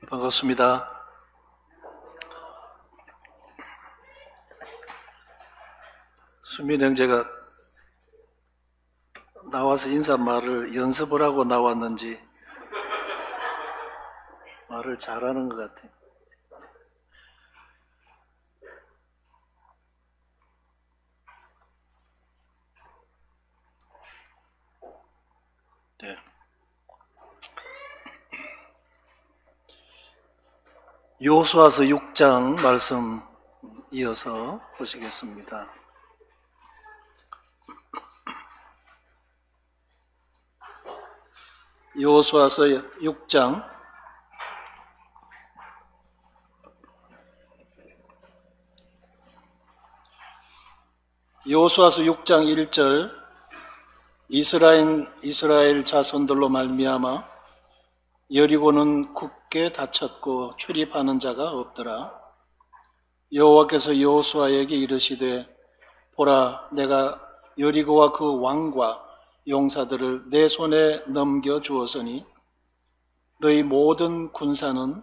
반갑습니다. 수민 형제가 나와서 인사말을 연습을 하고 나왔는지 말을 잘하는 것 같아요. 네. 여호수아서 6장 말씀 이어서 보시겠습니다. 여호수아서 6장 여호수아서 6장 1절 이스라엘 자손들로 말미암아 여리고는 굳게 닫혔고 출입하는 자가 없더라. 여호와께서 여호수아에게 이르시되 보라 내가 여리고와 그 왕과 용사들을 내 손에 넘겨 주었으니 너희 모든 군사는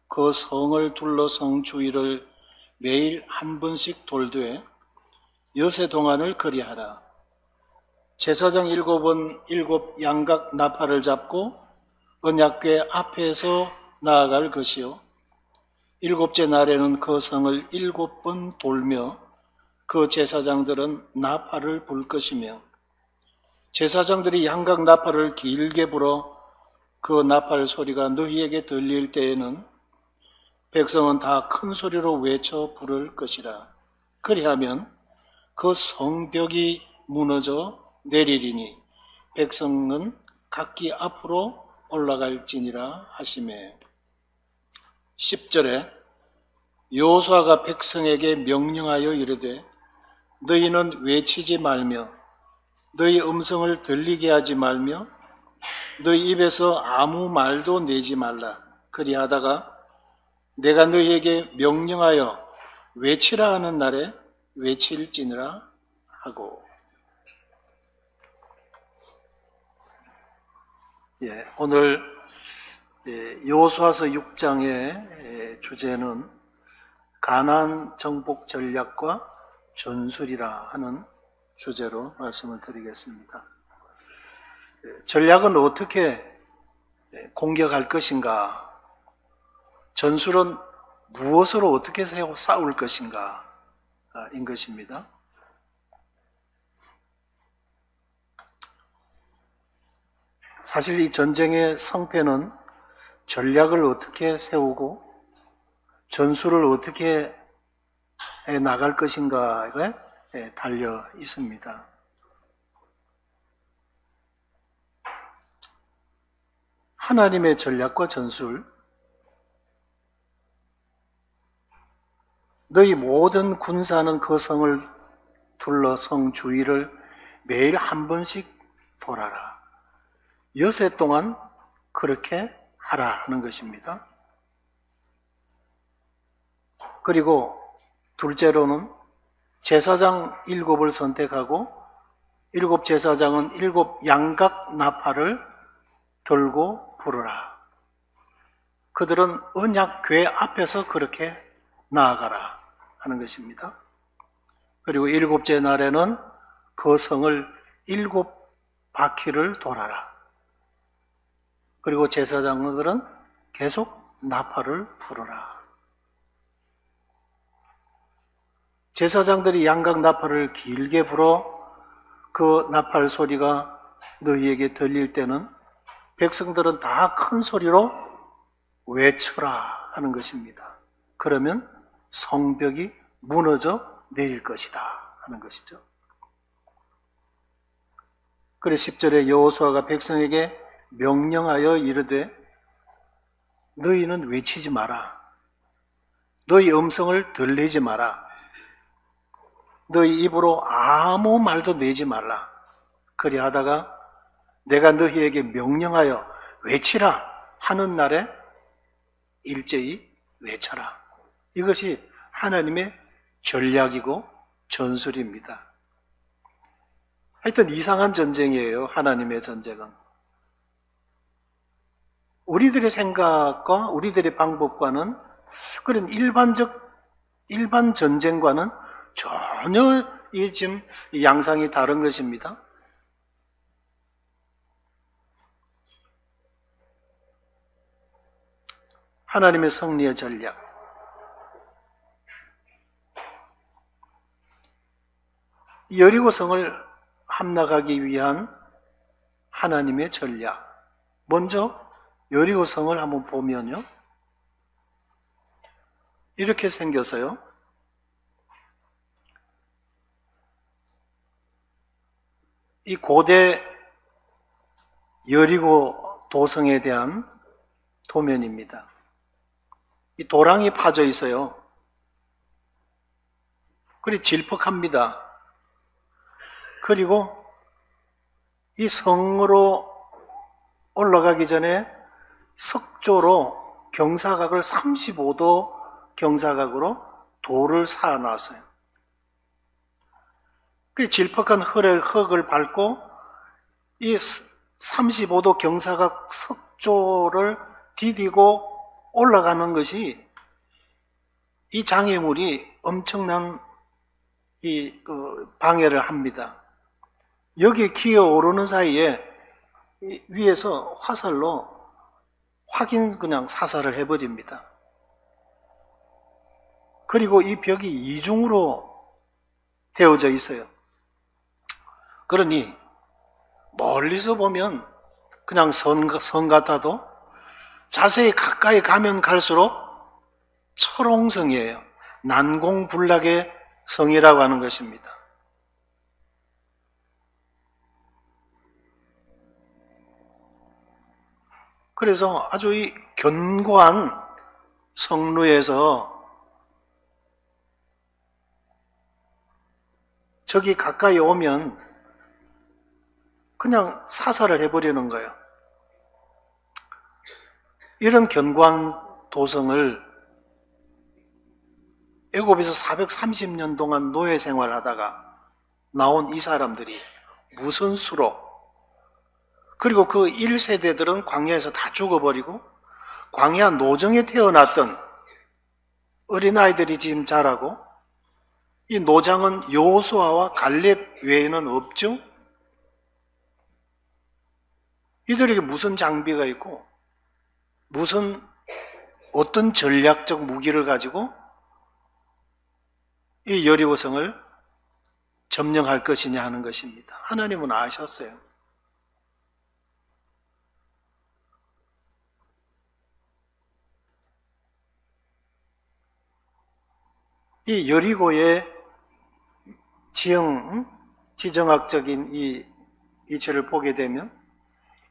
그 성을 둘러 성 주위를 매일 한 번씩 돌되 여세 동안을 그리하라. 제사장 7은 7 양각 나팔을 잡고 언약궤 앞에서 나아갈 것이요 7째 날에는 그 성을 7번 돌며 그 제사장들은 나팔을 불 것이며 제사장들이 양각 나팔을 길게 불어 그 나팔 소리가 너희에게 들릴 때에는 백성은 다 큰 소리로 외쳐 부를 것이라. 그리하면 그 성벽이 무너져 내리리니 백성은 각기 앞으로 올라갈지니라 하시매 10절에 여호수아가 백성에게 명령하여 이르되 너희는 외치지 말며 너희 음성을 들리게 하지 말며 너희 입에서 아무 말도 내지 말라. 그리하다가 내가 너희에게 명령하여 외치라 하는 날에 외칠지니라 하고. 오늘 여호수아서 6장의 주제는 가나안 정복 전략과 전술이라 하는 주제로 말씀을 드리겠습니다. 전략은 어떻게 공격할 것인가? 전술은 무엇으로 어떻게 싸울 것인가? 인 것입니다. 사실 이 전쟁의 성패는 전략을 어떻게 세우고 전술을 어떻게 나갈 것인가에 달려 있습니다. 하나님의 전략과 전술, 너희 모든 군사는 그 성을 둘러 성 주위를 매일 한 번씩 돌아라. 여세 동안 그렇게 하라 하는 것입니다. 그리고 둘째로는 제사장 7을 선택하고 7 제사장은 7 양각 나팔을 들고 부르라. 그들은 언약궤 앞에서 그렇게 나아가라 하는 것입니다. 그리고 7째 날에는 그 성을 7 바퀴를 돌아라. 그리고 제사장들은 계속 나팔을 부르라. 제사장들이 양각 나팔을 길게 불어 그 나팔 소리가 너희에게 들릴 때는 백성들은 다 큰 소리로 외쳐라 하는 것입니다. 그러면 성벽이 무너져 내릴 것이다 하는 것이죠. 그래서 10절에 여호수아가 백성에게 명령하여 이르되 너희는 외치지 마라. 너희 음성을 들리지 마라. 너희 입으로 아무 말도 내지 말라. 그리하다가 내가 너희에게 명령하여 외치라 하는 날에 일제히 외쳐라. 이것이 하나님의 전략이고 전술입니다. 하여튼 이상한 전쟁이에요. 하나님의 전쟁은. 우리들의 생각과 우리들의 방법과는 그런 일반 전쟁과는 전혀 지금 양상이 다른 것입니다. 하나님의 승리의 전략. 여리고성을 함락하기 위한 하나님의 전략. 먼저 여리고성을 한번 보면요, 이렇게 생겨서요, 이 고대 여리고 도성에 대한 도면입니다. 이 도랑이 파져 있어요. 그리고 질퍽합니다. 그리고 이 성으로 올라가기 전에 석조로 경사각을 35도 경사각으로 돌을 쌓아놨어요. 그 질퍽한 흙을 밟고 이 35도 경사각 석조를 디디고 올라가는 것이 이 장애물이 엄청난 방해를 합니다. 여기에 기어오르는 사이에 위에서 화살로 그냥 사살을 해버립니다. 그리고 이 벽이 이중으로 되어져 있어요. 그러니 멀리서 보면 그냥 선 같아도 자세히 가까이 가면 갈수록 철옹성이에요. 난공불락의 성이라고 하는 것입니다. 그래서 아주 이 견고한 성루에서 적이 가까이 오면 그냥 사살을 해버리는 거예요. 이런 견고한 도성을 애굽에서 430년 동안 노예 생활하다가 나온 이 사람들이 무슨 수로, 그리고 그 1세대들은 광야에서 다 죽어버리고 광야 노정에 태어났던 어린아이들이 지금 자라고, 이 노장은 여호수아와 갈렙 외에는 없죠. 이들에게 무슨 장비가 있고 어떤 전략적 무기를 가지고 이 여리고성을 점령할 것이냐 하는 것입니다. 하나님은 아셨어요. 이 여리고의 지정학적인 이 위치를 보게 되면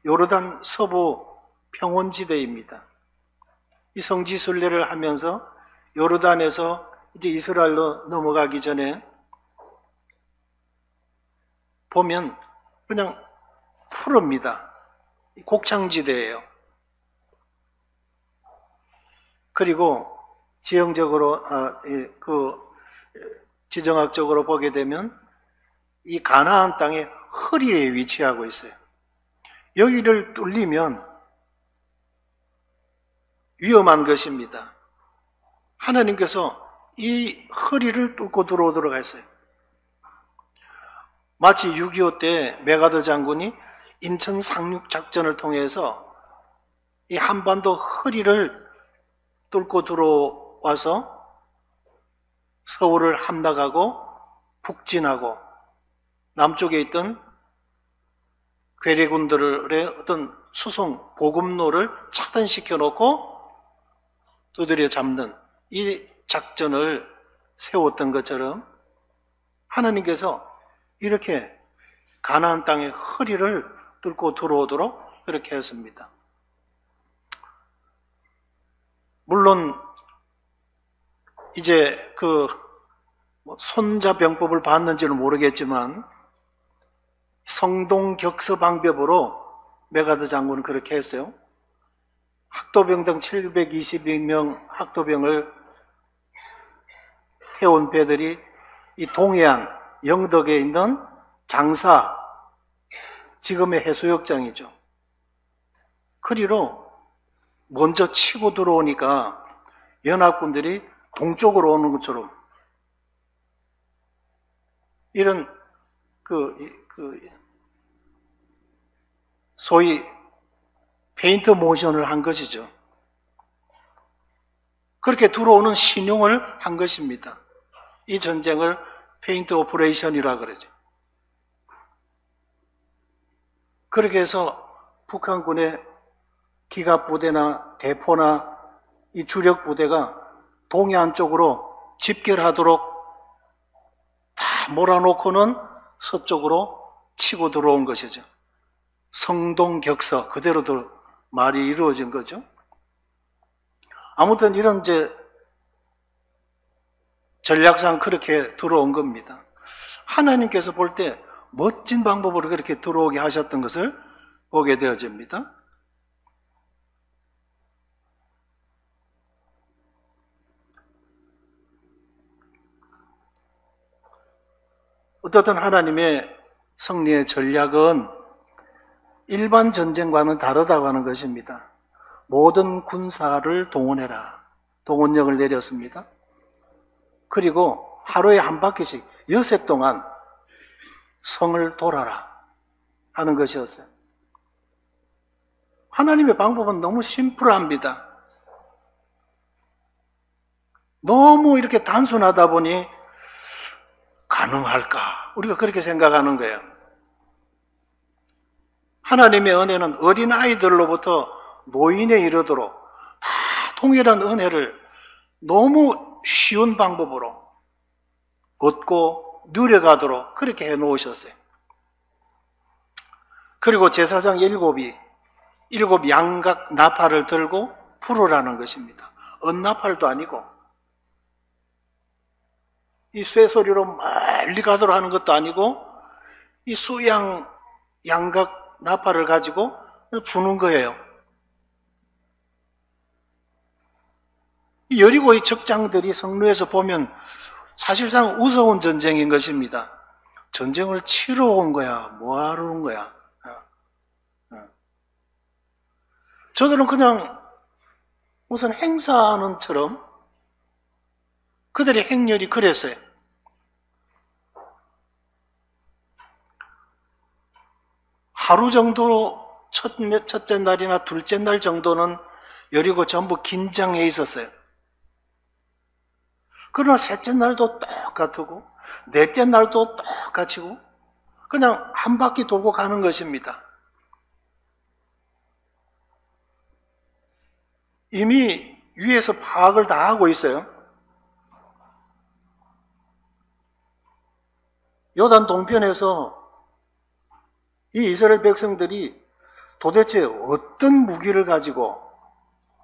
요르단 서부 평원지대입니다. 이 성지순례를 하면서 요르단에서 이제 이스라엘로 넘어가기 전에 보면 그냥 푸릅니다. 곡창지대예요. 그리고 지정학적으로 보게 되면 이 가나안 땅의 허리에 위치하고 있어요. 여기를 뚫리면 위험한 것입니다. 하나님께서 이 허리를 뚫고 들어오도록 했어요. 마치 6.25 때 메가더 장군이 인천 상륙 작전을 통해서 이 한반도 허리를 뚫고 들어와서 서울을 함락하고 북진하고 남쪽에 있던 괴뢰군들의 어떤 수송 보급로를 차단시켜 놓고 두드려 잡는 이 작전을 세웠던 것처럼 하나님께서 이렇게 가나안 땅의 허리를 뚫고 들어오도록 그렇게 했습니다. 물론 이제 손자병법을 봤는지는 모르겠지만 성동격서방법으로 메가더 장군은 그렇게 했어요. 학도병등 722명 학도병을 태운 배들이 이 동해안 영덕에 있는 장사, 지금의 해수욕장이죠. 그리로 먼저 치고 들어오니까 연합군들이 동쪽으로 오는 것처럼 이런 소위 페인트 모션을 한 것이죠. 그렇게 들어오는 신용을 한 것입니다. 이 전쟁을 페인트 오퍼레이션이라 그러죠. 그렇게 해서 북한군의 기갑부대나 대포나 이 주력 부대가 동해안 쪽으로 집결하도록 다 몰아놓고는 서쪽으로 치고 들어온 것이죠. 성동격서 그대로도 말이 이루어진 거죠. 아무튼 이런 전략상 그렇게 들어온 겁니다. 하나님께서 볼 때 멋진 방법으로 그렇게 들어오게 하셨던 것을 보게 되어집니다. 어떻든 하나님의 승리의 전략은 일반 전쟁과는 다르다고 하는 것입니다. 모든 군사를 동원해라. 동원령을 내렸습니다. 그리고 하루에 한 바퀴씩 6해 동안 성을 돌아라 하는 것이었어요. 하나님의 방법은 너무 심플합니다. 너무 이렇게 단순하다 보니 가능할까? 우리가 그렇게 생각하는 거예요. 하나님의 은혜는 어린아이들로부터 노인에 이르도록 다 동일한 은혜를 너무 쉬운 방법으로 얻고 누려가도록 그렇게 해놓으셨어요. 그리고 제사장 일곱 양각 나팔을 들고 부르라는 것입니다. 은나팔도 아니고 이 쇠소리로 멀리 가도록 하는 것도 아니고 이 양각 나팔을 가지고 부는 거예요. 이 여리고의 적장들이 성루에서 보면 사실상 우스운 전쟁인 것입니다. 전쟁을 치러 온 거야, 뭐하러 온 거야. 저들은 그냥 무슨 행사하는 처럼 그들의 행렬이 그랬어요. 하루 정도 첫째 날이나 둘째 날 정도는 여리고 전부 긴장해 있었어요. 그러나 셋째 날도 똑같고 넷째 날도 똑같이고 그냥 한 바퀴 돌고 가는 것입니다. 이미 위에서 파악을 다 하고 있어요. 요단 동편에서 이 이스라엘 백성들이 도대체 어떤 무기를 가지고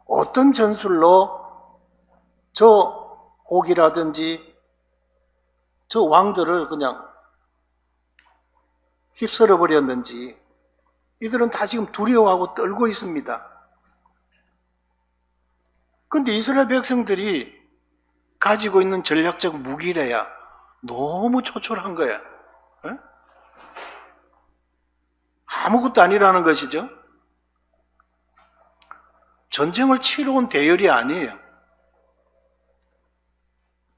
어떤 전술로 저 옥이라든지 저 왕들을 그냥 휩쓸어 버렸는지 이들은 다 지금 두려워하고 떨고 있습니다. 그런데 이스라엘 백성들이 가지고 있는 전략적 무기래야 너무 초촐한 거야. 아무것도 아니라는 것이죠. 전쟁을 치러 온 대열이 아니에요.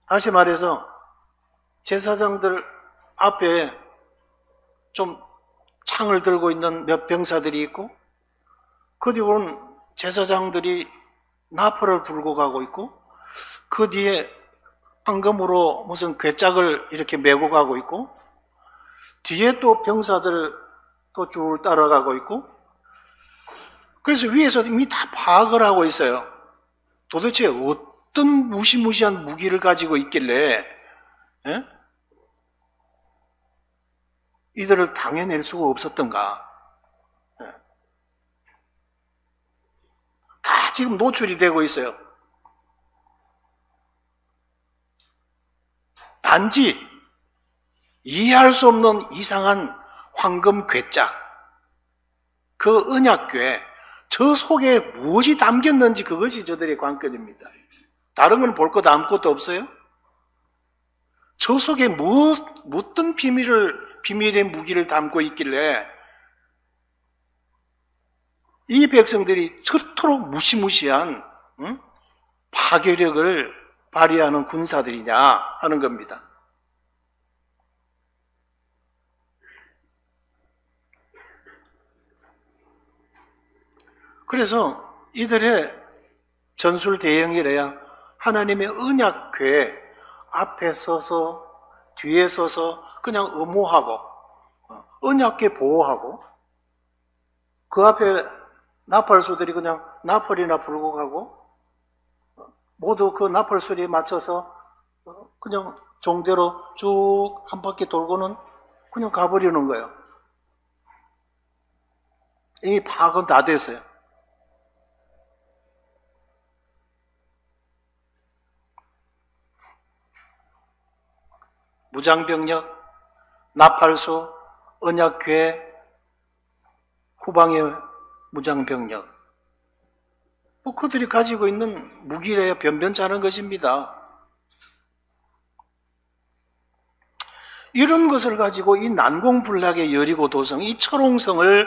다시 말해서 제사장들 앞에 좀 창을 들고 있는 몇 병사들이 있고 그 뒤로는 제사장들이 나팔을 불고 가고 있고 그 뒤에 황금으로 무슨 괴짝을 이렇게 메고 가고 있고 뒤에 또 병사들 또 줄 따라가고 있고 그래서 위에서 이미 다 파악을 하고 있어요. 도대체 어떤 무시무시한 무기를 가지고 있길래 이들을 당해낼 수가 없었던가. 다 지금 노출이 되고 있어요. 단지 이해할 수 없는 이상한 황금 괴짝, 그 언약궤, 저 속에 무엇이 담겼는지 그것이 저들의 관건입니다. 다른 건 볼 것 아무것도 없어요. 저 속에 어떤 비밀의 무기를 담고 있길래 이 백성들이 저토록 무시무시한 파괴력을 발휘하는 군사들이냐 하는 겁니다. 그래서 이들의 전술 대응이래야 하나님의 언약궤 앞에 서서 뒤에 서서 그냥 엄호하고 언약궤 보호하고 그 앞에 나팔소들이 그냥 나팔이나 불고 가고 모두 그 나팔 소리에 맞춰서 그냥 종대로 쭉 한 바퀴 돌고는 그냥 가버리는 거예요. 이미 파악은 다 됐어요. 무장병력, 나팔소, 언약궤, 후방의 무장병력, 그들이 가지고 있는 무기래야 변변치 않은 것입니다. 이런 것을 가지고 이 난공불락의 여리고 도성, 이 철옹성을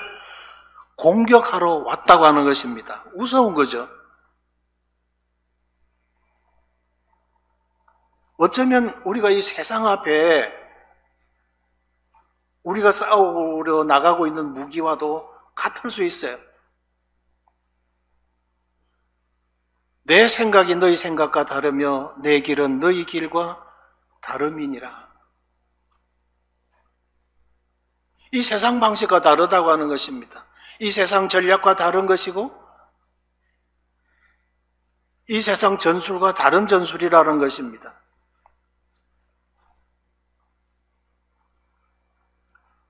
공격하러 왔다고 하는 것입니다. 무서운 거죠. 어쩌면 우리가 이 세상 앞에 우리가 싸우려 나가고 있는 무기와도 같을 수 있어요. 내 생각이 너희 생각과 다르며 내 길은 너희 길과 다름이니라. 이 세상 방식과 다르다고 하는 것입니다. 이 세상 전략과 다른 것이고 이 세상 전술과 다른 전술이라는 것입니다.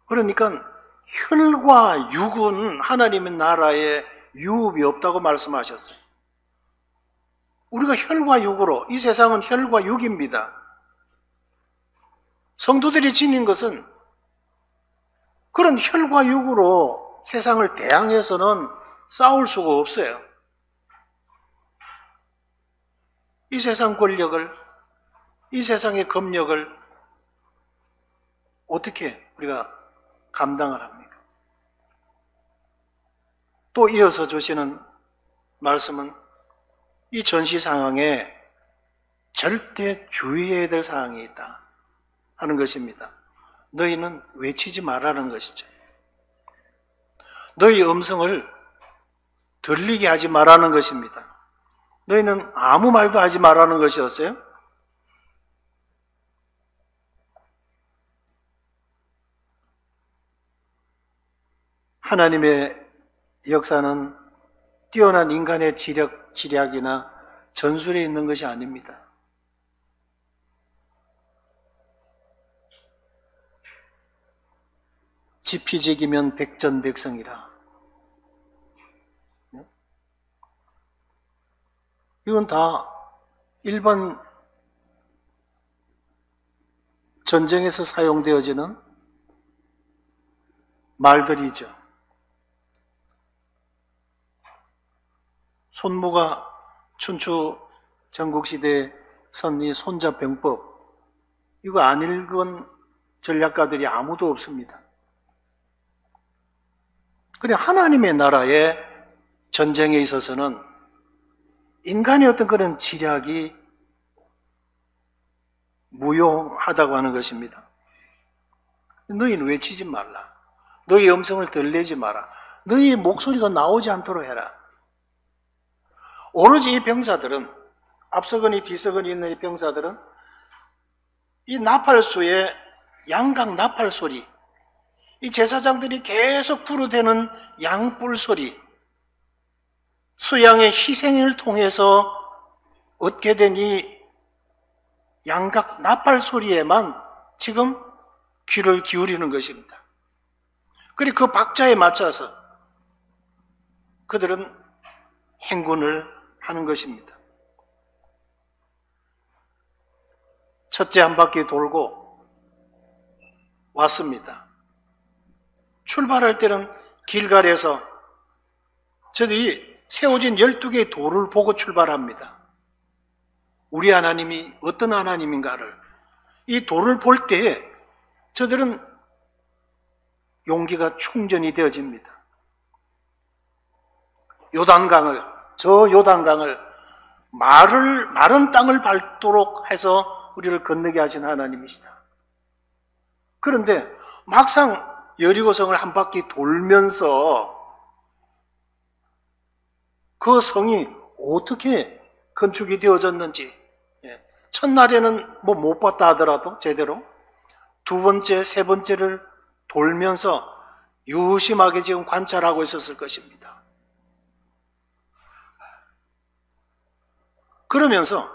그러니까 혈과 육은 하나님의 나라에 유업이 없다고 말씀하셨어요. 우리가 혈과 육으로, 이 세상은 혈과 육입니다. 성도들이 지닌 것은 그런 혈과 육으로 세상을 대항해서는 싸울 수가 없어요. 이 세상 권력을, 이 세상의 검력을 어떻게 우리가 감당을 합니까? 또 이어서 주시는 말씀은 이 전시 상황에 절대 주의해야 될 사항이 있다 하는 것입니다. 너희는 외치지 말라는 것이죠. 너희 음성을 들리게 하지 말라는 것입니다. 너희는 아무 말도 하지 말라는 것이었어요. 하나님의 역사는 뛰어난 인간의 지략이나 전술에 있는 것이 아닙니다. 지피지기면 백전백승이라. 이건 다 일반 전쟁에서 사용되어지는 말들이죠. 손모가 춘추 전국시대에 선이 손자병법, 이거 안 읽은 전략가들이 아무도 없습니다. 그래, 하나님의 나라의 전쟁에 있어서는 인간의 어떤 그런 지략이 무용하다고 하는 것입니다. 너희는 외치지 말라. 너희 음성을 들리지 마라. 너희 목소리가 나오지 않도록 해라. 오로지 이 병사들은, 앞서거니 뒤서거니 있는 이 병사들은 이 나팔수의 양각 나팔 소리, 이 제사장들이 계속 부르대는 양뿔 소리, 수양의 희생을 통해서 얻게 된 이 양각 나팔 소리에만 지금 귀를 기울이는 것입니다. 그리고 그 박자에 맞춰서 그들은 행군을 하는 것입니다. 첫째 한 바퀴 돌고 왔습니다. 출발할 때는 길갈에서 저들이 세워진 12개의 돌을 보고 출발합니다. 우리 하나님이 어떤 하나님인가를, 이 돌을 볼 때 저들은 용기가 충전이 되어집니다. 요단강을, 저 요단강을 마른 땅을 밟도록 해서 우리를 건너게 하신 하나님이시다. 그런데 막상 여리고성을 한 바퀴 돌면서 그 성이 어떻게 건축이 되어졌는지, 첫날에는 뭐 못 봤다 하더라도 제대로 두 번째, 세 번째를 돌면서 유심하게 지금 관찰하고 있었을 것입니다. 그러면서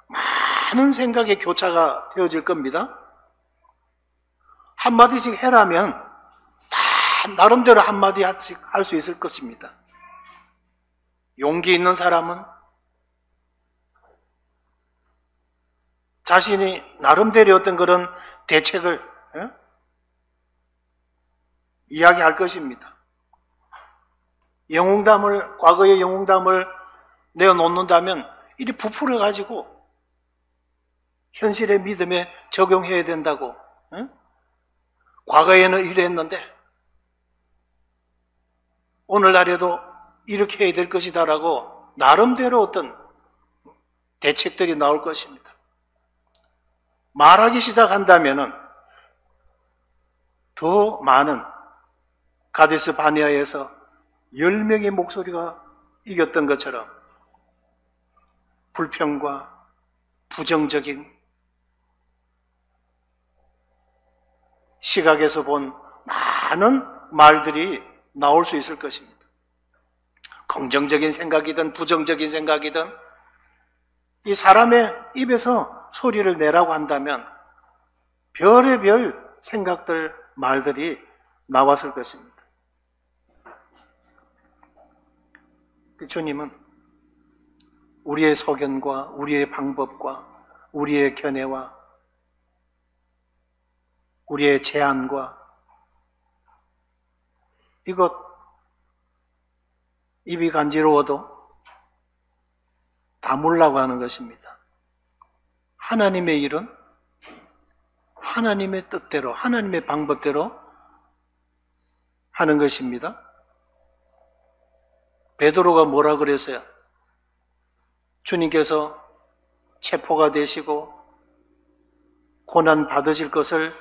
많은 생각의 교차가 되어질 겁니다. 한마디씩 해라면 다 나름대로 한마디씩 할 수 있을 것입니다. 용기 있는 사람은 자신이 나름대로 어떤 그런 대책을 이야기할 것입니다. 과거의 영웅담을 내어놓는다면 이리 부풀어가지고 현실의 믿음에 적용해야 된다고. 과거에는 이랬는데 오늘날에도 이렇게 해야 될 것이다라고 나름대로 어떤 대책들이 나올 것입니다. 말하기 시작한다면은 더 많은 가데스 바네아에서 10명의 목소리가 이겼던 것처럼 불평과 부정적인 시각에서 본 많은 말들이 나올 수 있을 것입니다. 긍정적인 생각이든 부정적인 생각이든 이 사람의 입에서 소리를 내라고 한다면 별의별 생각들, 말들이 나왔을 것입니다. 주님은 우리의 소견과 우리의 방법과 우리의 견해와 우리의 제안과 이것 입이 간지러워도 다물라고 하는 것입니다. 하나님의 일은 하나님의 뜻대로, 하나님의 방법대로 하는 것입니다. 베드로가 뭐라 그랬어요? 주님께서 체포가 되시고 고난 받으실 것을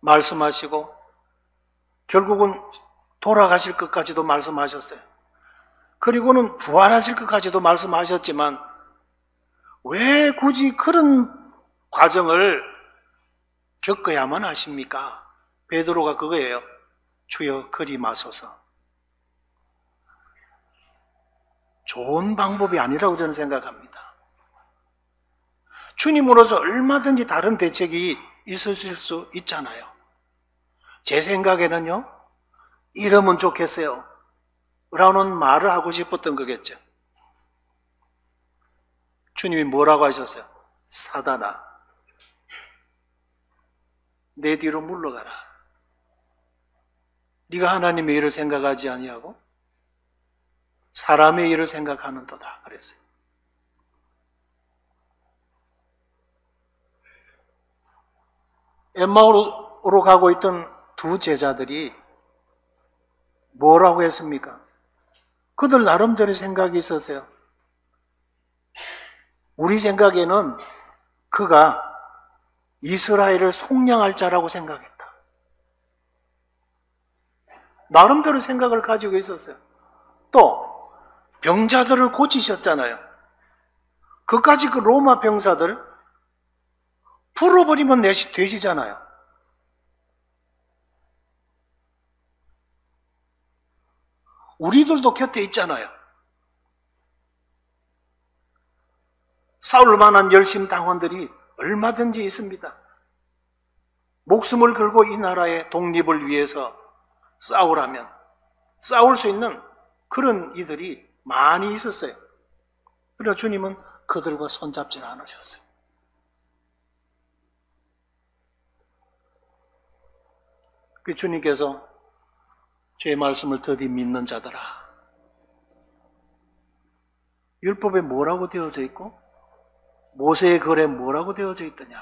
말씀하시고 결국은 돌아가실 것까지도 말씀하셨어요. 그리고는 부활하실 것까지도 말씀하셨지만 왜 굳이 그런 과정을 겪어야만 하십니까? 베드로가 그거예요. 주여 그리 마소서. 좋은 방법이 아니라고 저는 생각합니다. 주님으로서 얼마든지 다른 대책이 있으실 수 있잖아요. 제 생각에는요, 이러면 좋겠어요 라는 말을 하고 싶었던 거겠죠. 주님이 뭐라고 하셨어요? 사단아, 내 뒤로 물러가라. 네가 하나님의 일을 생각하지 아니하고 사람의 일을 생각하는도다 그랬어요. 엠마오로 가고 있던 두 제자들이 뭐라고 했습니까? 그들 나름대로 생각이 있었어요. 우리 생각에는 그가 이스라엘을 속량할 자라고 생각했다. 나름대로 생각을 가지고 있었어요. 또 병자들을 고치셨잖아요. 그까지 그 로마 병사들 풀어버리면 되시잖아요. 우리들도 곁에 있잖아요. 싸울 만한 열심 당원들이 얼마든지 있습니다. 목숨을 걸고 이 나라의 독립을 위해서 싸우라면 싸울 수 있는 그런 이들이 많이 있었어요. 그러나 주님은 그들과 손잡지는 않으셨어요. 그 주님께서 제 말씀을 더디 믿는 자들아, 율법에 뭐라고 되어져 있고 모세의 글에 뭐라고 되어져 있더냐?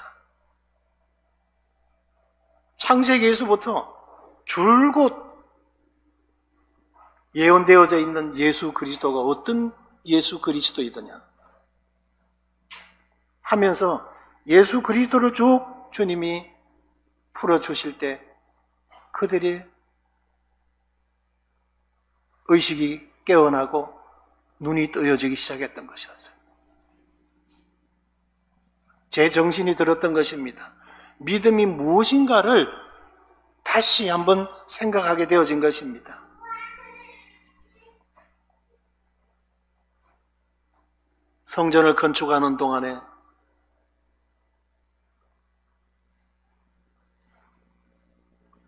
창세기에서부터 줄곧 예언되어져 있는 예수 그리스도가 어떤 예수 그리스도이더냐 하면서 예수 그리스도를 쭉 주님이 풀어주실 때 그들의 의식이 깨어나고 눈이 뜨여지기 시작했던 것이었어요. 제 정신이 들었던 것입니다. 믿음이 무엇인가를 다시 한번 생각하게 되어진 것입니다. 성전을 건축하는 동안에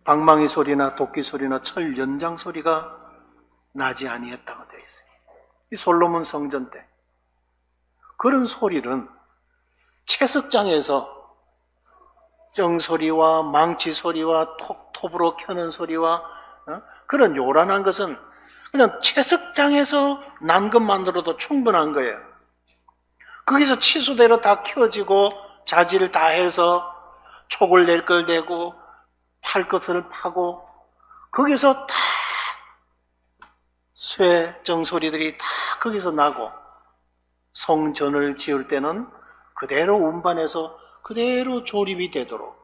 방망이 소리나 도끼 소리나 철 연장 소리가 나지 아니했다고 되어 있어요. 이 솔로몬 성전 때 그런 소리는 채석장에서 정소리와 망치 소리와 톱으로 켜는 소리와 그런 요란한 것은 그냥 채석장에서 난 것만으로도 충분한 거예요. 거기서 치수대로 다 켜지고 자질을 다 해서 촉을 낼 걸 내고 팔 것을 파고 거기서 다 쇠정 소리들이 다 거기서 나고 성전을 지을 때는 그대로 운반해서 그대로 조립이 되도록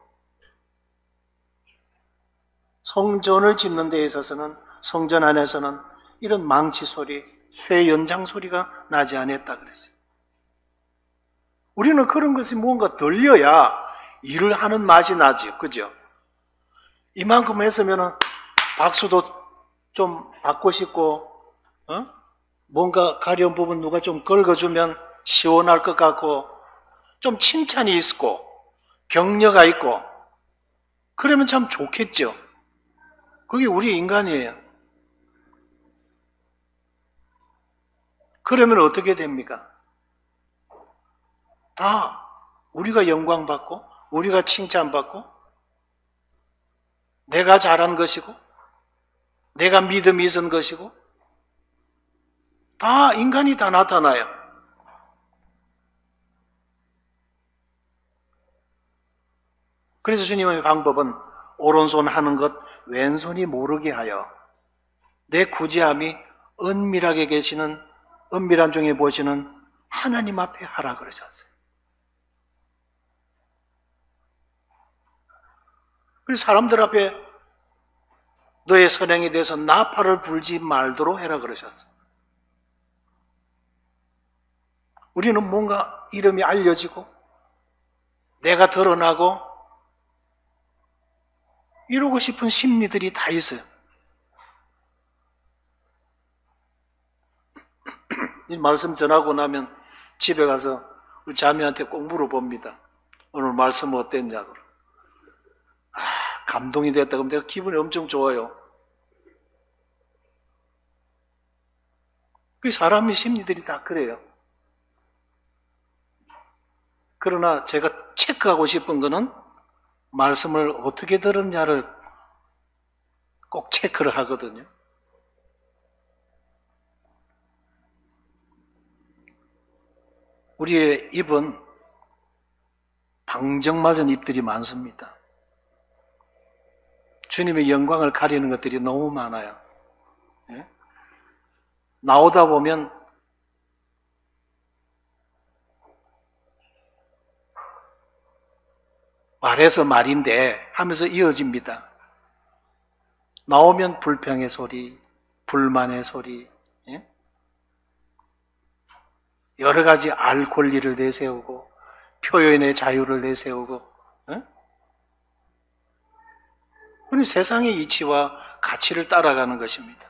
성전을 짓는 데 있어서는 성전 안에서는 이런 망치 소리, 쇠 연장 소리가 나지 않았다 그랬어요. 우리는 그런 것이 뭔가 들려야 일을 하는 맛이 나지, 그죠? 이만큼 했으면 박수도 좀 받고 싶고, 뭔가 가려운 부분 누가 좀 긁어주면 시원할 것 같고, 좀 칭찬이 있고, 격려가 있고, 그러면 참 좋겠죠. 그게 우리 인간이에요. 그러면 어떻게 됩니까? 다 우리가 영광받고, 우리가 칭찬받고, 내가 잘한 것이고, 내가 믿음이 있은 것이고, 다 인간이 다 나타나요. 그래서 주님의 방법은 오른손 하는 것 왼손이 모르게 하여 내 구제함이 은밀하게 계시는 은밀한 중에 보시는 하나님 앞에 하라 그러셨어요. 그래서 사람들 앞에 너의 선행에 대해서 나팔을 불지 말도록 해라 그러셨어요. 우리는 뭔가 이름이 알려지고 내가 드러나고 이러고 싶은 심리들이 다 있어요. 이 말씀 전하고 나면 집에 가서 우리 자매한테 꼭 물어봅니다. 오늘 말씀 어땠냐고. 감동이 됐다 그러면 내가 기분이 엄청 좋아요. 그 사람의 심리들이 다 그래요. 그러나 제가 체크하고 싶은 거는 말씀을 어떻게 들었냐를 꼭 체크를 하거든요. 우리의 입은 방정맞은 입들이 많습니다. 주님의 영광을 가리는 것들이 너무 많아요. 예? 나오다 보면 말해서 말인데 하면서 이어집니다. 나오면 불평의 소리, 불만의 소리, 예? 여러 가지 알 권리를 내세우고 표현의 자유를 내세우고, 예? 우리 세상의 이치와 가치를 따라가는 것입니다.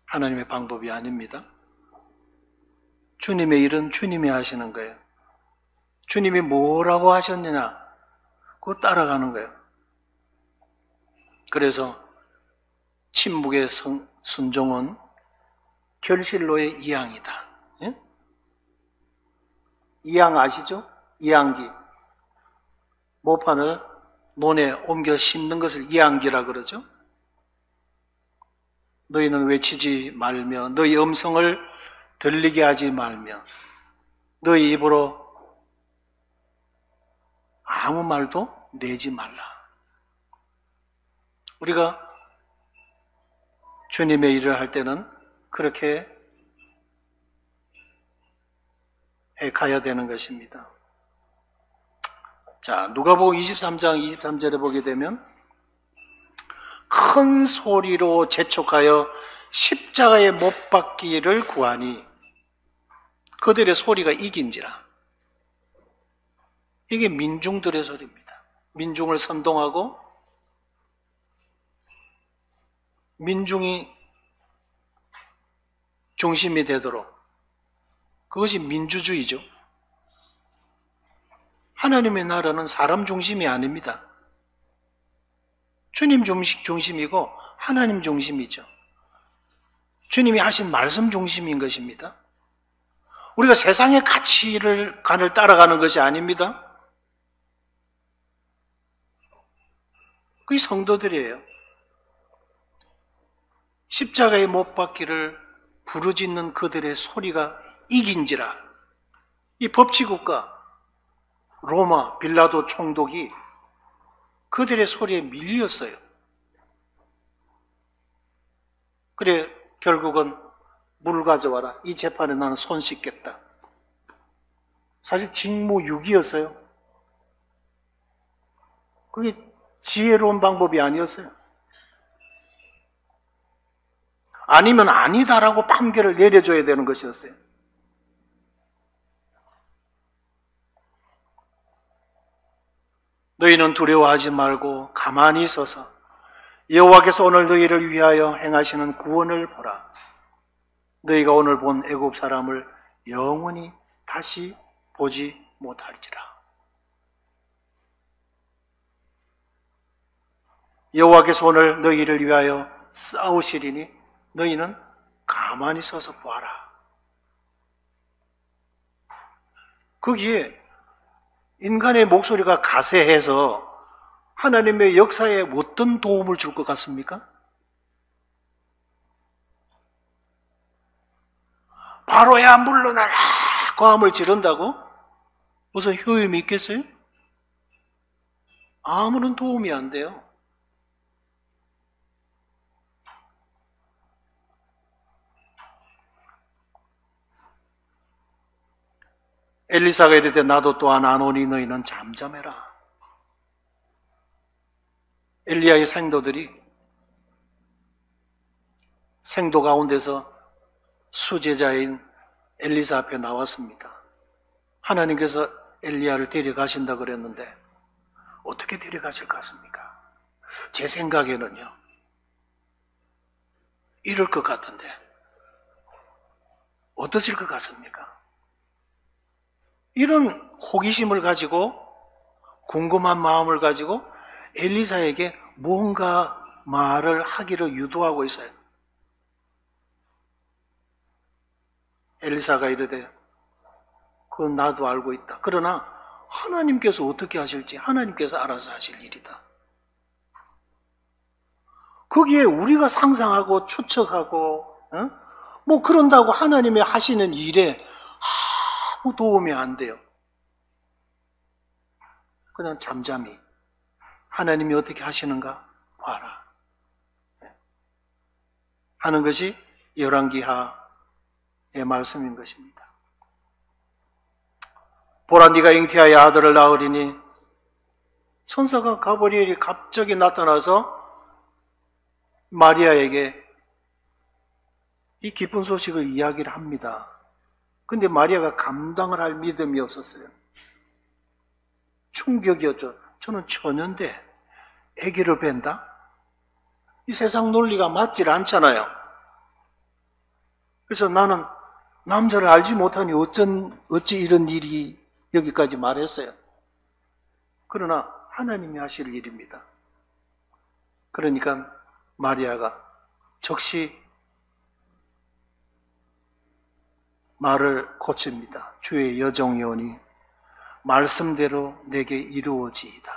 하나님의 방법이 아닙니다. 주님의 일은 주님이 하시는 거예요. 주님이 뭐라고 하셨느냐, 그거 따라가는 거예요. 그래서 침묵의 순종은 결실로의 이양이다. 예? 이양 아시죠? 이양기. 모판을 논에 옮겨 심는 것을 이양기라 그러죠. 너희는 외치지 말며 너희 음성을 들리게 하지 말며 너희 입으로 아무 말도 내지 말라. 우리가 주님의 일을 할 때는 그렇게 해 가야 되는 것입니다. 자, 누가복음 23장 23절에 보게 되면 큰 소리로 재촉하여 십자가에 못 박기를 구하니 그들의 소리가 이긴지라. 이게 민중들의 소리입니다. 민중을 선동하고 민중이 중심이 되도록, 그것이 민주주의죠. 하나님의 나라는 사람 중심이 아닙니다. 주님 중심이고 하나님 중심이죠. 주님이 하신 말씀 중심인 것입니다. 우리가 세상의 가치관을 따라가는 것이 아닙니다. 그게 성도들이에요. 십자가에 못 박기를 부르짖는 그들의 소리가 이긴지라. 이 법치국가 로마 빌라도 총독이 그들의 소리에 밀렸어요. 그래 결국은 물 가져와라. 이 재판에 나는 손 씻겠다. 사실 직무유기였어요. 그게 지혜로운 방법이 아니었어요. 아니면 아니다라고 판결을 내려줘야 되는 것이었어요. 너희는 두려워하지 말고 가만히 서서 여호와께서 오늘 너희를 위하여 행하시는 구원을 보라. 너희가 오늘 본 애굽 사람을 영원히 다시 보지 못할지라. 여호와께서 오늘 너희를 위하여 싸우시리니 너희는 가만히 서서 보아라. 거기에 인간의 목소리가 가세해서 하나님의 역사에 어떤 도움을 줄 것 같습니까? 바로야 물러나라! 고함을 지른다고? 무슨 효임이 있겠어요? 아무런 도움이 안 돼요. 엘리사가 이르되 나도 또한 안 오니 너희는 잠잠해라. 엘리야의 생도들이 생도 가운데서 수제자인 엘리사 앞에 나왔습니다. 하나님께서 엘리야를 데려가신다 그랬는데 어떻게 데려가실 것 같습니까? 제 생각에는요, 이럴 것 같은데 어떠실 것 같습니까? 이런 호기심을 가지고 궁금한 마음을 가지고 엘리사에게 뭔가 말을 하기를 유도하고 있어요. 엘리사가 이르되 그건 나도 알고 있다. 그러나 하나님께서 어떻게 하실지 하나님께서 알아서 하실 일이다. 거기에 우리가 상상하고 추측하고 뭐 그런다고 하나님의 하시는 일에 아무 도움이 안 돼요. 그냥 잠잠히 하나님이 어떻게 하시는가 봐라 하는 것이 열왕기하의 말씀인 것입니다. 보라 네가 잉태하여 아들을 낳으리니 천사가 가브리엘이 갑자기 나타나서 마리아에게 이 기쁜 소식을 이야기를 합니다. 근데 마리아가 감당을 할 믿음이 없었어요. 충격이었죠. 저는 처녀인데 아기를 뵌다? 이 세상 논리가 맞질 않잖아요. 그래서 나는 남자를 알지 못하니 어찌 이런 일이 여기까지 말했어요. 그러나 하나님이 하실 일입니다. 그러니까 마리아가 즉시 말을 고칩니다. 주의 여종이오니 말씀대로 내게 이루어지이다.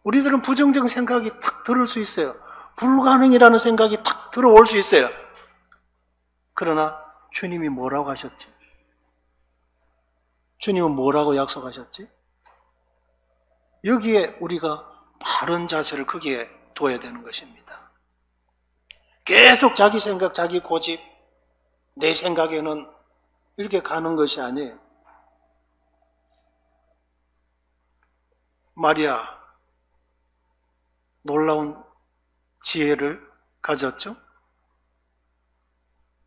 우리들은 부정적 생각이 탁 들을 수 있어요. 불가능이라는 생각이 탁 들어올 수 있어요. 그러나 주님이 뭐라고 하셨지? 주님은 뭐라고 약속하셨지? 여기에 우리가 바른 자세를 거기에 둬야 되는 것입니다. 계속 자기 생각, 자기 고집, 내 생각에는 이렇게 가는 것이 아니에요. 마리아, 놀라운 지혜를 가졌죠?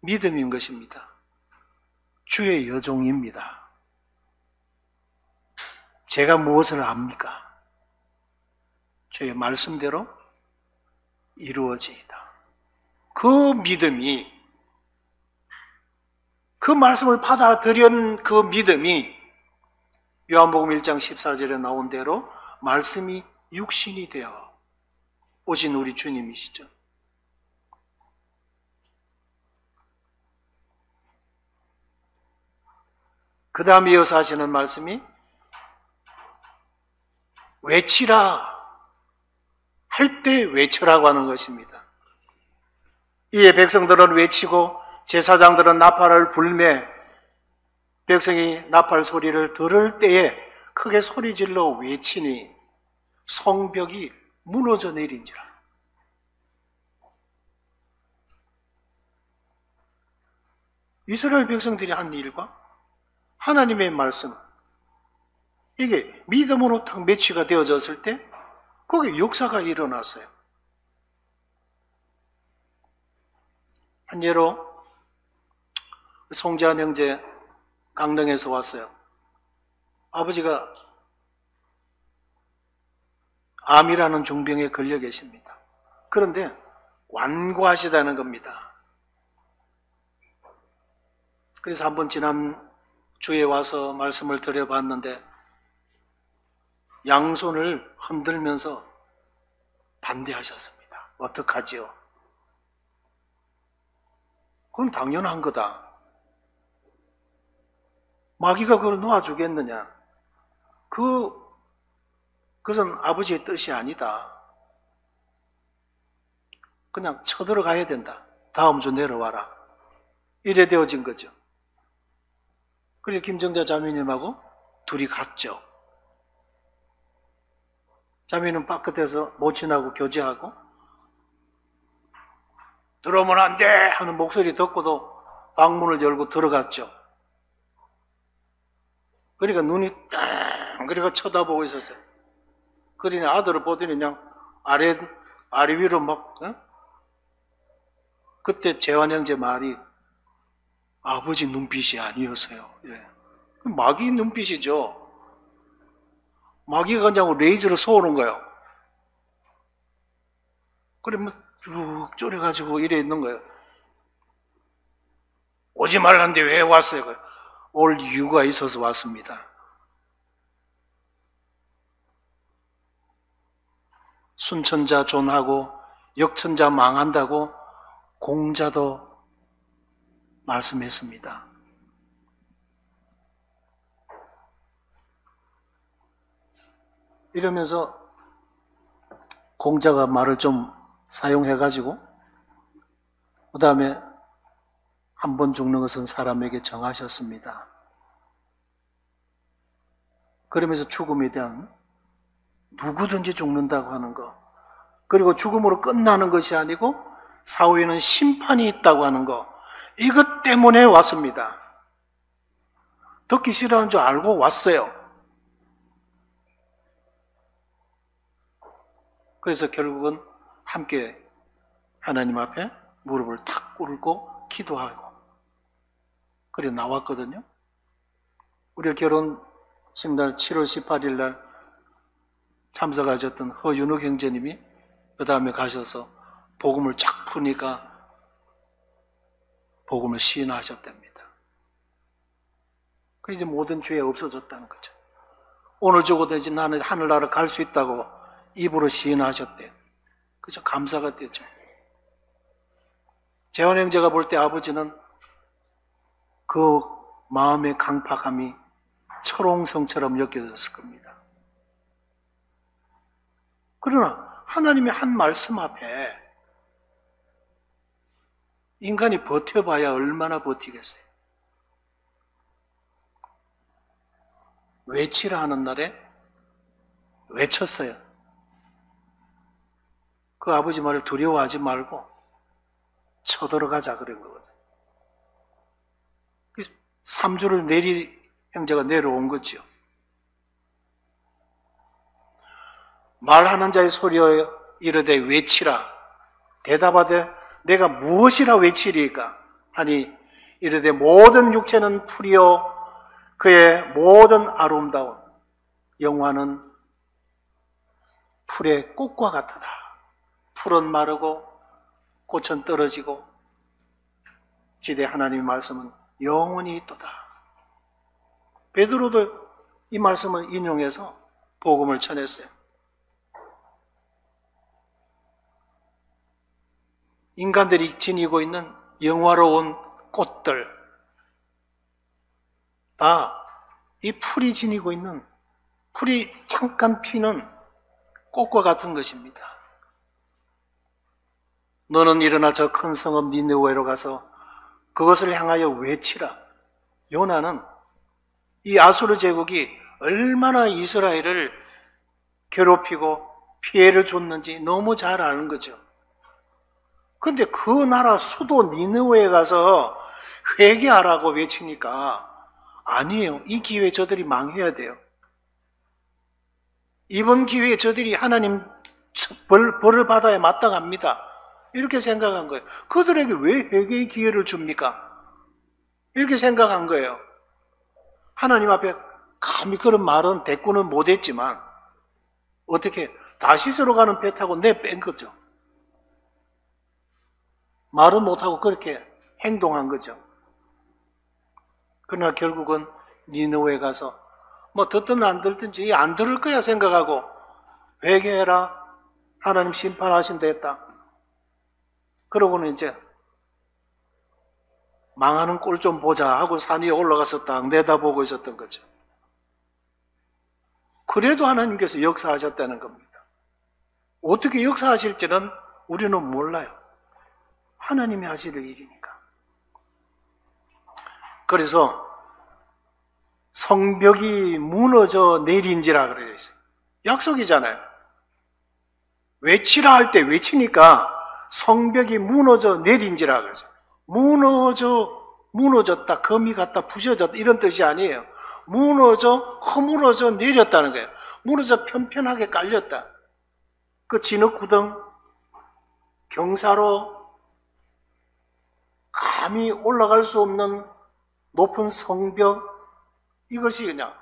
믿음인 것입니다. 주의 여종입니다. 제가 무엇을 압니까? 주의 말씀대로 이루어지이다. 그 믿음이, 그 말씀을 받아들인 그 믿음이 요한복음 1장 14절에 나온 대로 말씀이 육신이 되어 오신 우리 주님이시죠. 그 다음 이어서 하시는 말씀이 외치라 할 때 외쳐라고 하는 것입니다. 이에 백성들은 외치고 제사장들은 나팔을 불매 백성이 나팔 소리를 들을 때에 크게 소리질러 외치니 성벽이 무너져 내린지라. 이스라엘 백성들이 한 일과 하나님의 말씀, 이게 믿음으로 딱 매치가 되어졌을 때 거기에 역사가 일어났어요. 한 예로 송재한 형제 강릉에서 왔어요. 아버지가 암이라는 중병에 걸려 계십니다. 그런데 완고하시다는 겁니다. 그래서 한번 지난 주에 와서 말씀을 드려봤는데 양손을 흔들면서 반대하셨습니다. 어떡하지요? 그건 당연한 거다. 마귀가 그걸 놓아주겠느냐? 그것은 아버지의 뜻이 아니다. 그냥 쳐들어가야 된다. 다음 주 내려와라. 이래 되어진 거죠. 그래서 김정자 자매님하고 둘이 갔죠. 자매는 바깥에서 모친하고 교제하고 들어오면 안 돼! 하는 목소리 듣고도 방문을 열고 들어갔죠. 그러니까 눈이 딱 그러니까 쳐다보고 있었어요. 그러니 아들을 보더니 그냥 아래 위로 막 그때 재환 형제 말이 아버지 눈빛이 아니었어요. 예. 마귀 눈빛이죠. 마귀가 그냥 레이저로 쏘는 거예요. 그러면 쭉 쪼려가지고 이래 있는 거예요. 오지 말라는데 왜 왔어요? 올 이유가 있어서 왔습니다. 순천자 존하고 역천자 망한다고 공자도 말씀했습니다. 이러면서 공자가 말을 좀 사용해가지고 그 다음에 한 번 죽는 것은 사람에게 정하셨습니다. 그러면서 죽음에 대한 누구든지 죽는다고 하는 것, 그리고 죽음으로 끝나는 것이 아니고 사후에는 심판이 있다고 하는 것, 이것 때문에 왔습니다. 듣기 싫어하는 줄 알고 왔어요. 그래서 결국은 함께 하나님 앞에 무릎을 탁 꿇고 기도하고 그래 나왔거든요. 우리 결혼식 날 7월 18일 날 참석하셨던 허윤욱 형제님이 그 다음에 가셔서 복음을 쫙 푸니까 복음을 시인하셨답니다. 그래서 이제 모든 죄 없어졌다는 거죠. 오늘 죽어도 이제 나는 하늘나라 갈 수 있다고 입으로 시인하셨대요. 그죠? 감사가 되죠. 재원 형제가 볼 때 아버지는 그 마음의 강팍함이 철옹성처럼 느껴졌을 겁니다. 그러나 하나님의 한 말씀 앞에 인간이 버텨봐야 얼마나 버티겠어요. 외치라 하는 날에 외쳤어요. 그 아버지 말을 두려워하지 말고 쳐들어가자 그런 거거든요. 3주를 내리 형제가 내려온 거죠. 말하는 자의 소리여 이르되 외치라. 대답하되 내가 무엇이라 외치리까 하니 이르되 모든 육체는 풀이요 그의 모든 아름다운 영화는 풀의 꽃과 같으다. 풀은 마르고 꽃은 떨어지고 지대 하나님의 말씀은 영원히 있도다. 베드로도 이 말씀을 인용해서 복음을 전했어요. 인간들이 지니고 있는 영화로운 꽃들, 다 이 풀이 지니고 있는, 풀이 잠깐 피는 꽃과 같은 것입니다. 너는 일어나 저 큰 성읍 니느웨로 가서 그것을 향하여 외치라. 요나는 이 아수르 제국이 얼마나 이스라엘을 괴롭히고 피해를 줬는지 너무 잘 아는 거죠. 근데 그 나라 수도 니느웨에 가서 회개하라고 외치니까 아니에요. 이 기회에 저들이 망해야 돼요. 이번 기회에 저들이 하나님 벌을 받아야 마땅합니다. 이렇게 생각한 거예요. 그들에게 왜 회개의 기회를 줍니까? 이렇게 생각한 거예요. 하나님 앞에 감히 그런 말은 대꾸는 못했지만 어떻게 다시스로 가는 배 타고 내뺀 거죠. 말은 못하고 그렇게 행동한 거죠. 그러나 결국은 니느웨에 가서 뭐 듣든 안 듣든지 안 들을 거야 생각하고 회개해라. 하나님 심판하신다 했다. 그러고는 이제 망하는 꼴 좀 보자 하고 산 위에 올라가서 딱 내다보고 있었던 거죠. 그래도 하나님께서 역사하셨다는 겁니다. 어떻게 역사하실지는 우리는 몰라요. 하나님이 하실 일이니까. 그래서 성벽이 무너져 내린지라 그래요. 약속이잖아요. 외치라 할 때 외치니까 성벽이 무너져 내린지라 그래서 무너졌다, 금이 갔다, 부셔졌다 이런 뜻이 아니에요. 허물어져 내렸다는 거예요. 무너져 편편하게 깔렸다. 그 진흙구덩, 경사로 감히 올라갈 수 없는 높은 성벽, 이것이 그냥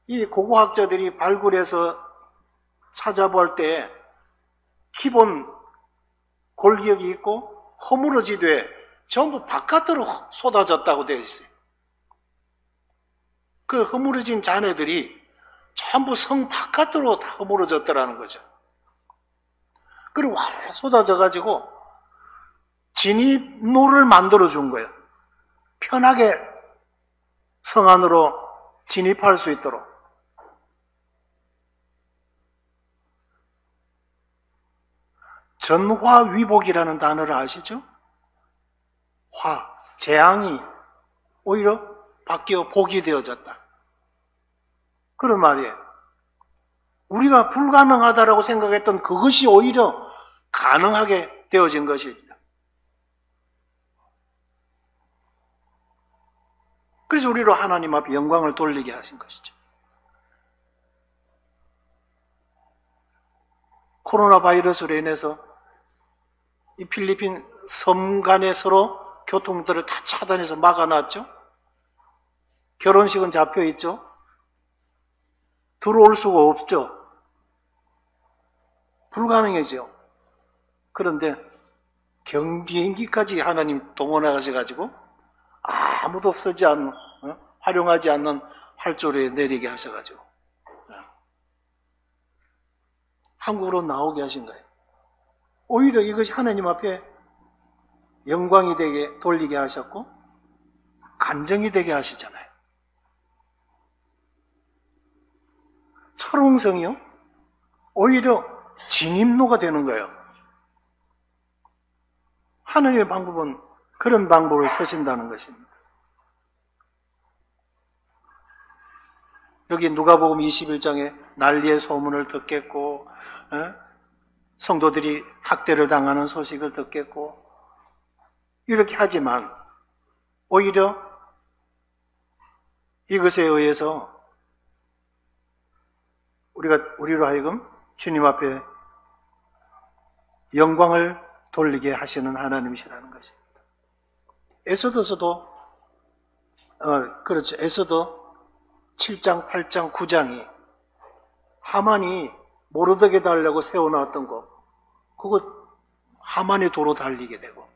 이 고고학자들이 발굴해서 찾아볼 때 기본 골격이 있고 허물어지되 전부 바깥으로 쏟아졌다고 되어 있어요. 그 허물어진 잔해들이 전부 성 바깥으로 다 허물어졌더라는 거죠. 그리고 와르르 쏟아져가지고 진입로를 만들어준 거예요. 편하게 성 안으로 진입할 수 있도록. 전화위복이라는 단어를 아시죠? 재앙이 오히려 바뀌어 복이 되어졌다. 그런 말이에요. 우리가 불가능하다라고 생각했던 그것이 오히려 가능하게 되어진 것입니다. 그래서 우리로 하나님 앞에 영광을 돌리게 하신 것이죠. 코로나 바이러스로 인해서 이 필리핀 섬 간에 서로 교통들을 다 차단해서 막아놨죠. 결혼식은 잡혀있죠. 들어올 수가 없죠. 불가능해지요. 그런데 경비행기까지 하나님 동원하셔가지고 아무도 쓰지 않는, 활용하지 않는 활주로에 내리게 하셔가지고 한국으로 나오게 하신 거예요. 오히려 이것이 하나님 앞에 영광이 되게 돌리게 하셨고 간증이 되게 하시잖아요. 철옹성이요? 오히려 진입로가 되는 거예요. 하나님의 방법은 그런 방법을 쓰신다는 것입니다. 여기 누가복음 21장에 난리의 소문을 듣겠고 성도들이 학대를 당하는 소식을 듣겠고 이렇게 하지만 오히려 이것에 의해서 우리로 하여금 주님 앞에 영광을 돌리게 하시는 하나님이시라는 것입니다. 에스더서도 그렇죠. 에스더 7장, 8장, 9장이 하만이 모르드게도 하려고 세워놨던 거, 그거 하만의 도로 달리게 되고,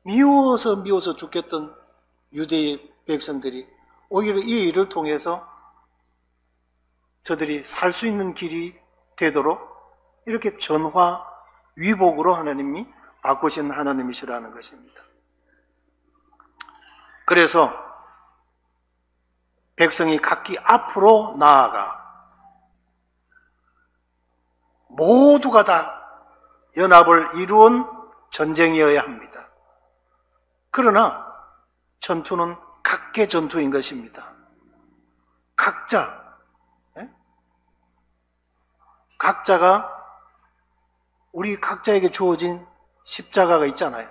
미워서 죽겠던 유대의 백성들이 오히려 이 일을 통해서 저들이 살 수 있는 길이 되도록 이렇게 전화 위복으로 하나님이 바꾸신 하나님이시라는 것입니다. 그래서 백성이 각기 앞으로 나아가 모두가 다 연합을 이루은 전쟁이어야 합니다. 그러나 전투는 각계 전투인 것입니다. 각자가 우리 각자에게 주어진 십자가가 있잖아요.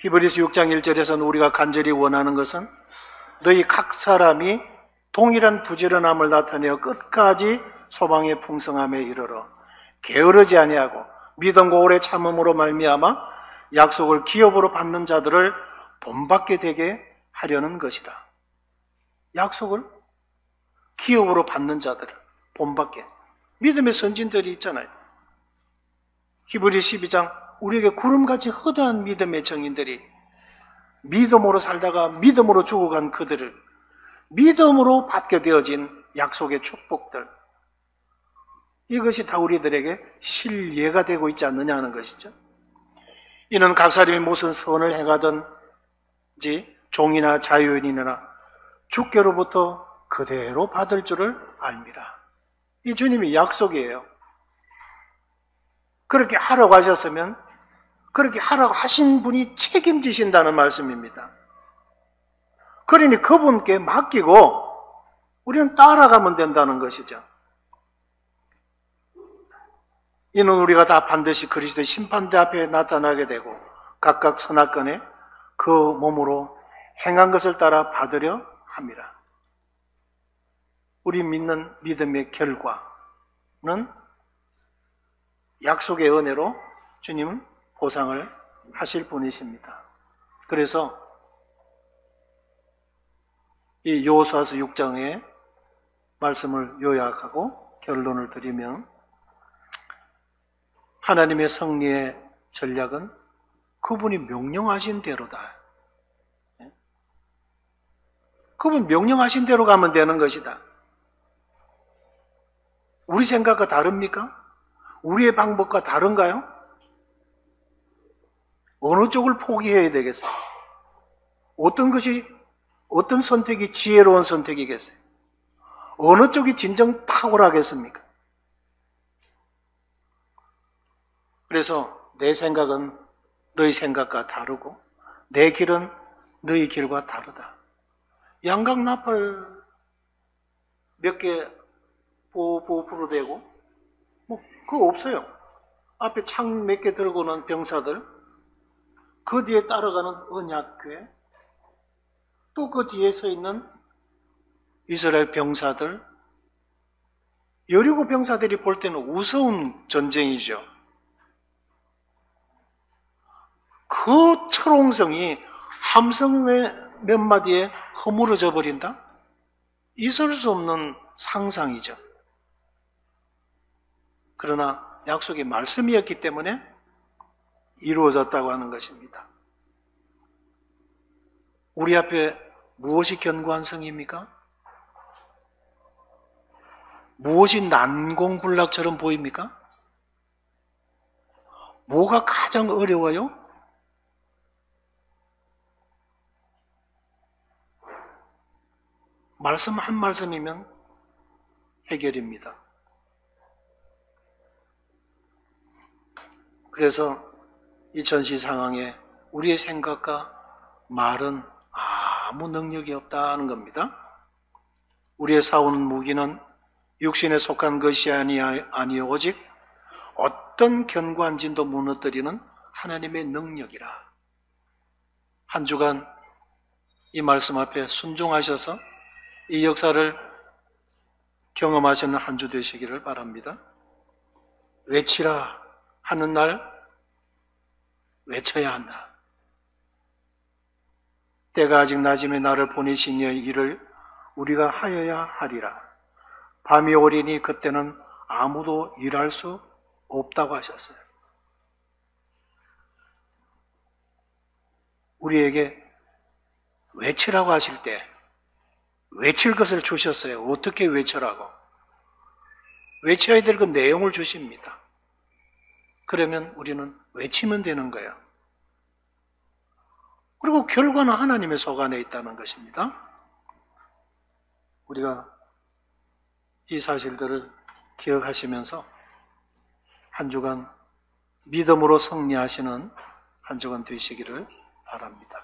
히브리서 6장 1절에서는 우리가 간절히 원하는 것은 너희 각 사람이 동일한 부지런함을 나타내어 끝까지 소망의 풍성함에 이르러 게으르지 아니하고 믿음과 오래 참음으로 말미암아 약속을 기업으로 받는 자들을 본받게 되게 하려는 것이라. 약속을 기업으로 받는 자들을 본받게. 믿음의 선진들이 있잖아요. 히브리 12장 우리에게 구름같이 허다한 믿음의 정인들이 믿음으로 살다가 믿음으로 죽어간 그들을 믿음으로 받게 되어진 약속의 축복들, 이것이 다 우리들에게 실예가 되고 있지 않느냐 하는 것이죠. 이는 각 사람이 무슨 선을 행하든지 종이나 자유인이나 주께로부터 그대로 받을 줄을 알미라. 이 주님이 약속이에요. 그렇게 하라고 하셨으면 그렇게 하라고 하신 분이 책임지신다는 말씀입니다. 그러니 그분께 맡기고 우리는 따라가면 된다는 것이죠. 이는 우리가 다 반드시 그리스도의 심판대 앞에 나타나게 되고 각각 선악간에 그 몸으로 행한 것을 따라 받으려 함이라. 우리 믿는 믿음의 결과는 약속의 은혜로 주님은 보상을 하실 분이십니다. 그래서 이 여호수아서 6장의 말씀을 요약하고 결론을 드리면 하나님의 승리의 전략은 그분이 명령하신 대로다. 그분 명령하신 대로 가면 되는 것이다. 우리 생각과 다릅니까? 우리의 방법과 다른가요? 어느 쪽을 포기해야 되겠어요? 어떤 선택이 지혜로운 선택이겠어요? 어느 쪽이 진정 탁월하겠습니까? 그래서 내 생각은 너희 생각과 다르고 내 길은 너희 길과 다르다. 양각 나팔 몇 개 부르대고 그거 없어요. 앞에 창 몇 개 들고는 병사들, 그 뒤에 따라가는 언약궤, 또 그 뒤에 서 있는 이스라엘 병사들, 여리고 병사들이 볼 때는 우스운 전쟁이죠. 그 철옹성이 함성의 몇 마디에 허물어져 버린다? 있을 수 없는 상상이죠. 그러나 약속의 말씀이었기 때문에 이루어졌다고 하는 것입니다. 우리 앞에 무엇이 견고한 성입니까? 무엇이 난공불락처럼 보입니까? 뭐가 가장 어려워요? 말씀 한 말씀이면 해결입니다. 그래서 이 전시 상황에 우리의 생각과 말은 아무 능력이 없다는 겁니다. 우리의 싸우는 무기는 육신에 속한 것이 아니요 오직 어떤 견고한 진도 무너뜨리는 하나님의 능력이라. 한 주간 이 말씀 앞에 순종하셔서 이 역사를 경험하시는 한 주 되시기를 바랍니다. 외치라 하는 날 외쳐야 한다. 때가 아직 낮음에 나를 보내신 이의 일을 우리가 하여야 하리라. 밤이 오리니 그때는 아무도 일할 수 없다고 하셨어요. 우리에게 외치라고 하실 때 외칠 것을 주셨어요. 어떻게 외쳐라고? 외쳐야 될 그 내용을 주십니다. 그러면 우리는 외치면 되는 거예요. 그리고 결과는 하나님의 속 안에 있다는 것입니다. 우리가 이 사실들을 기억하시면서 한 주간 믿음으로 승리하시는 한 주간 되시기를 바랍니다.